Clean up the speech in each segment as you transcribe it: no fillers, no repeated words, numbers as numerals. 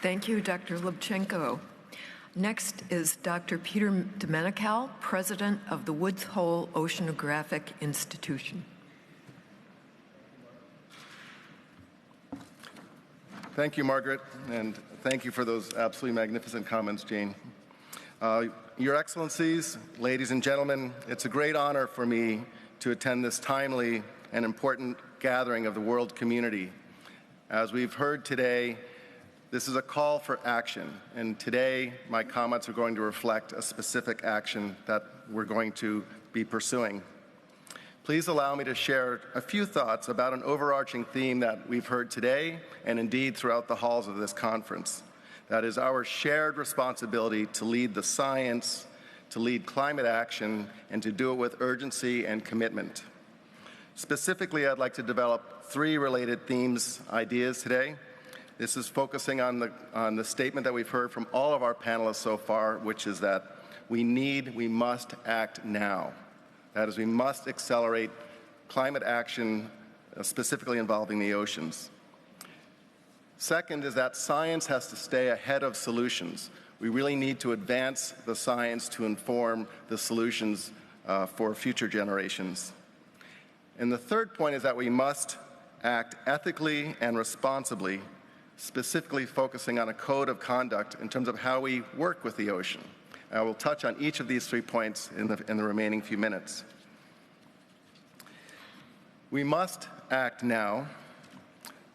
Thank you, Dr. Lubchenko. Next is Dr. Peter Menocal, President of the Woods Hole Oceanographic Institution. Thank you, Margaret, and thank you for those absolutely magnificent comments, Jane. Your Excellencies, ladies and gentlemen, it's a great honor for me to attend this timely and important gathering of the world community. As we've heard today, this is a call for action, and today my comments are going to reflect a specific action that we're going to be pursuing. Please allow me to share a few thoughts about an overarching theme that we've heard today and indeed throughout the halls of this conference. That is our shared responsibility to lead the science, to lead climate action, and to do it with urgency and commitment. Specifically, I'd like to develop three related themes, ideas today. This is focusing on the statement that we've heard from all of our panelists so far, which is that we must act now. That is, we must accelerate climate action, specifically involving the oceans. Second is that science has to stay ahead of solutions. We really need to advance the science to inform the solutions for future generations. And the third point is that we must act ethically and responsibly, specifically focusing on a code of conduct in terms of how we work with the ocean. I will touch on each of these 3 points in the remaining few minutes. We must act now.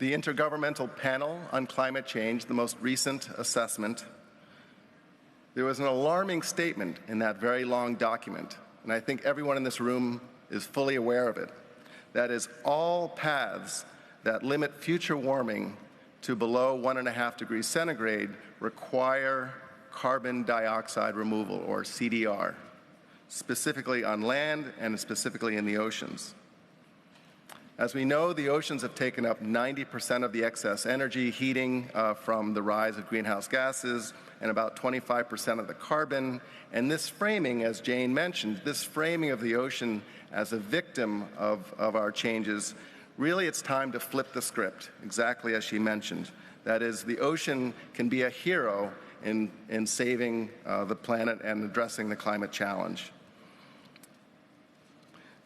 The Intergovernmental Panel on Climate Change, the most recent assessment, there was an alarming statement in that very long document, and I think everyone in this room is fully aware of it. That is, all paths that limit future warming to below 1.5 degrees centigrade require carbon dioxide removal, or CDR, specifically on land and specifically in the oceans. As we know, the oceans have taken up 90% of the excess energy heating from the rise of greenhouse gases and about 25% of the carbon. And this framing, as Jane mentioned, this framing of the ocean as a victim of our changes, really it's time to flip the script, exactly as she mentioned. That is, the ocean can be a hero in saving the planet and addressing the climate challenge.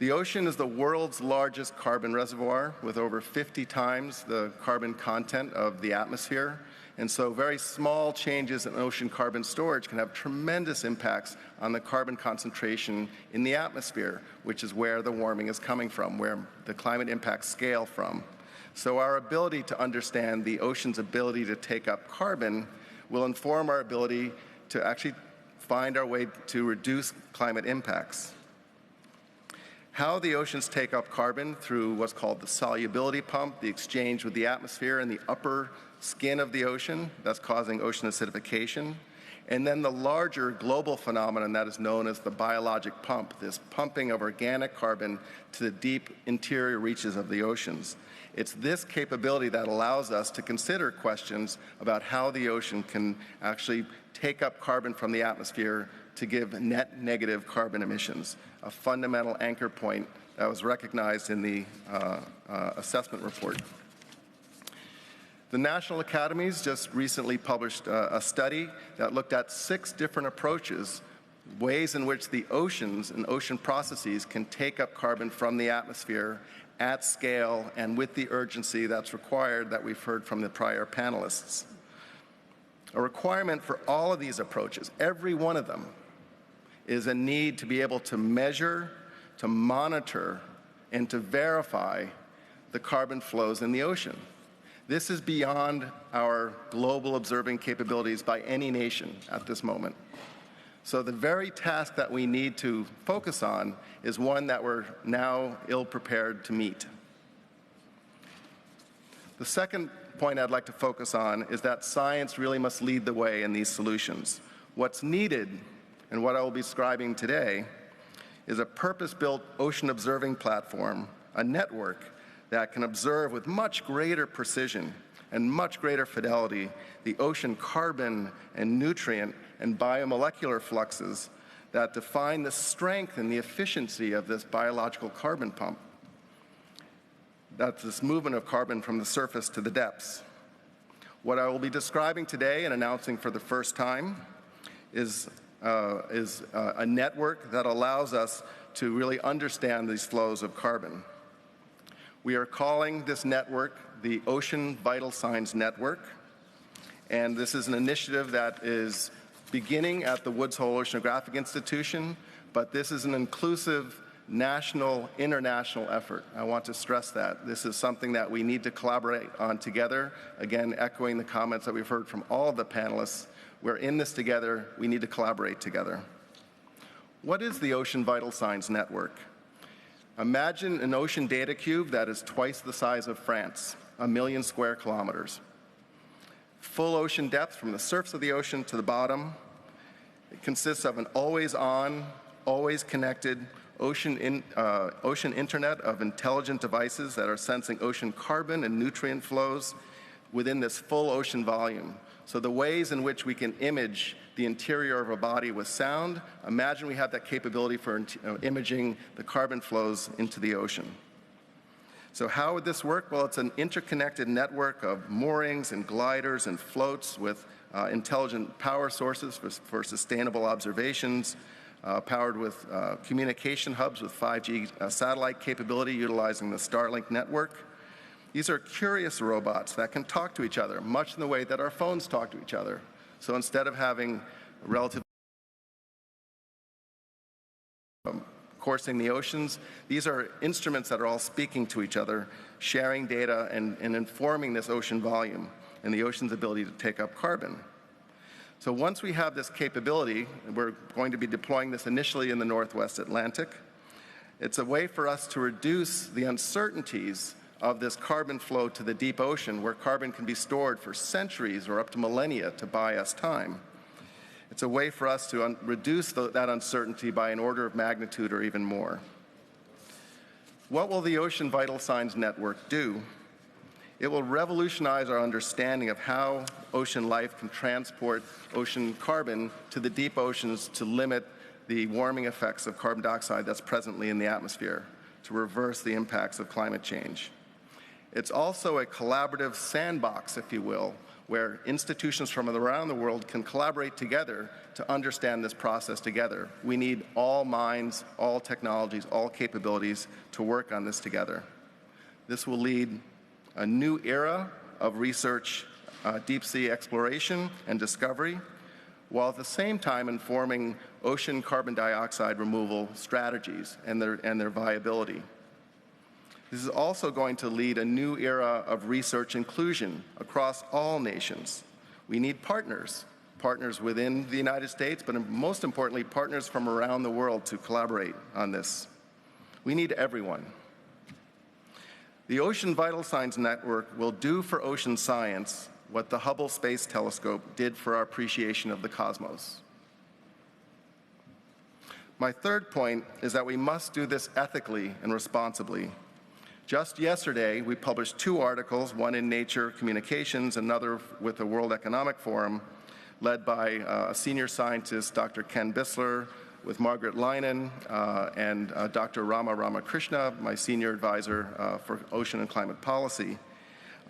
The ocean is the world's largest carbon reservoir with over 50 times the carbon content of the atmosphere. And so very small changes in ocean carbon storage can have tremendous impacts on the carbon concentration in the atmosphere, which is where the warming is coming from, where the climate impacts scale from. So our ability to understand the ocean's ability to take up carbon will inform our ability to actually find our way to reduce climate impacts. How the oceans take up carbon through what's called the solubility pump, the exchange with the atmosphere and the upper skin of the ocean, that's causing ocean acidification. And then the larger global phenomenon that is known as the biologic pump, this pumping of organic carbon to the deep interior reaches of the oceans. It's this capability that allows us to consider questions about how the ocean can actually take up carbon from the atmosphere to give net negative carbon emissions, a fundamental anchor point that was recognized in the assessment report. The National Academies just recently published a study that looked at 6 different approaches, ways in which the oceans and ocean processes can take up carbon from the atmosphere at scale and with the urgency that's required that we've heard from the prior panelists. A requirement for all of these approaches, every one of them, is a need to be able to measure, to monitor, and to verify the carbon flows in the ocean. This is beyond our global observing capabilities by any nation at this moment. So the very task that we need to focus on is one that we're now ill-prepared to meet. The second point I'd like to focus on is that science really must lead the way in these solutions. What's needed, and what I will be describing today, is a purpose-built ocean observing platform, a network that can observe with much greater precision and much greater fidelity the ocean carbon and nutrient and biomolecular fluxes that define the strength and the efficiency of this biological carbon pump. That's this movement of carbon from the surface to the depths. What I will be describing today and announcing for the first time is a network that allows us to really understand these flows of carbon. We are calling this network the Ocean Vital Signs Network, and this is an initiative that is beginning at the Woods Hole Oceanographic Institution, but this is an inclusive national, international effort. I want to stress that. This is something that we need to collaborate on together. Again, echoing the comments that we've heard from all of the panelists, we're in this together, we need to collaborate together. What is the Ocean Vital Signs Network? Imagine an ocean data cube that is twice the size of France, 1 million square kilometers. Full ocean depth from the surface of the ocean to the bottom. It consists of an always-on, always connected ocean internet of intelligent devices that are sensing ocean carbon and nutrient flows within this full ocean volume. So the ways in which we can image the interior of a body with sound, imagine we have that capability for imaging the carbon flows into the ocean. So how would this work? Well, it's an interconnected network of moorings and gliders and floats with intelligent power sources for sustainable observations, powered with communication hubs with 5G satellite capability utilizing the Starlink network. These are curious robots that can talk to each other, much in the way that our phones talk to each other. So instead of having relatively coursing the oceans, these are instruments that are all speaking to each other, sharing data and informing this ocean volume and the ocean's ability to take up carbon. So once we have this capability, we're going to be deploying this initially in the Northwest Atlantic. It's a way for us to reduce the uncertainties of this carbon flow to the deep ocean, where carbon can be stored for centuries or up to millennia to buy us time. It's a way for us to reduce that uncertainty by an order of magnitude or even more. What will the Ocean Vital Signs Network do? It will revolutionize our understanding of how ocean life can transport ocean carbon to the deep oceans to limit the warming effects of carbon dioxide that's presently in the atmosphere, to reverse the impacts of climate change. It's also a collaborative sandbox, if you will, where institutions from around the world can collaborate together to understand this process together. We need all minds, all technologies, all capabilities to work on this together. This will lead a new era of research, deep sea exploration and discovery, while at the same time informing ocean carbon dioxide removal strategies and their viability. This is also going to lead a new era of research inclusion across all nations. We need partners within the United States, but most importantly, partners from around the world to collaborate on this. We need everyone. The Ocean Vital Signs Network will do for ocean science what the Hubble Space Telescope did for our appreciation of the cosmos. My third point is that we must do this ethically and responsibly. Just yesterday, we published 2 articles, one in Nature Communications, another with the World Economic Forum, led by a senior scientist, Dr. Ken Bissler, with Margaret Leinen and Dr. Rama Ramakrishna, my senior advisor for ocean and climate policy,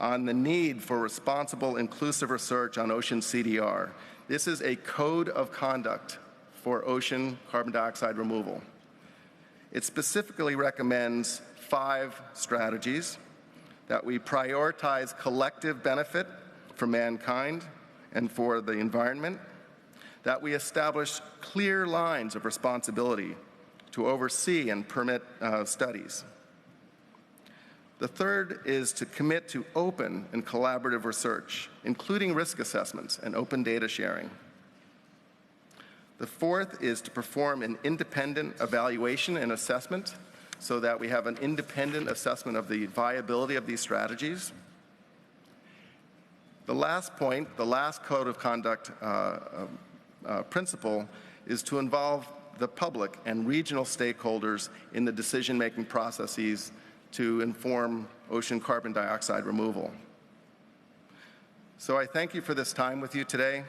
on the need for responsible, inclusive research on ocean CDR. This is a code of conduct for ocean carbon dioxide removal. It specifically recommends 5 strategies: that we prioritize collective benefit for mankind and for the environment, that we establish clear lines of responsibility to oversee and permit studies. The third is to commit to open and collaborative research, including risk assessments and open data sharing. The fourth is to perform an independent evaluation and assessment so that we have an independent assessment of the viability of these strategies. The last point, the last code of conduct principle, is to involve the public and regional stakeholders in the decision-making processes to inform ocean carbon dioxide removal. So I thank you for this time with you today.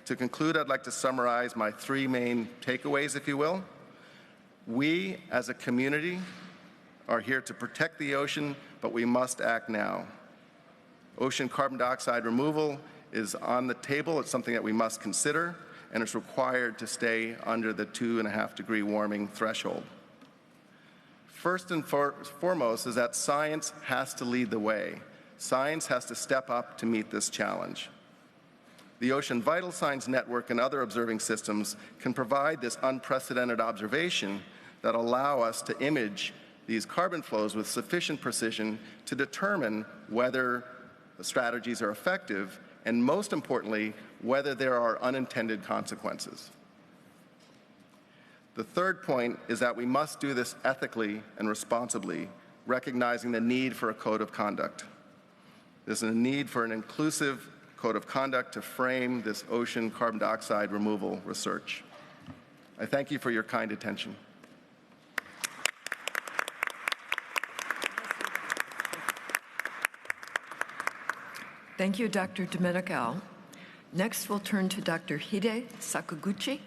To conclude, I'd like to summarize my 3 main takeaways, if you will. We, as a community, are here to protect the ocean, but we must act now. Ocean carbon dioxide removal is on the table. It's something that we must consider, and it's required to stay under the 2.5-degree warming threshold. First and foremost is that science has to lead the way. Science has to step up to meet this challenge. The Ocean Vital Signs Network and other observing systems can provide this unprecedented observation that allow us to image these carbon flows with sufficient precision to determine whether the strategies are effective and, most importantly, whether there are unintended consequences. The third point is that we must do this ethically and responsibly, recognizing the need for a code of conduct. There's a need for an inclusive code of conduct to frame this ocean carbon dioxide removal research. I thank you for your kind attention. Thank you, Dr. Menocal. Next, we'll turn to Dr. Hide Sakaguchi.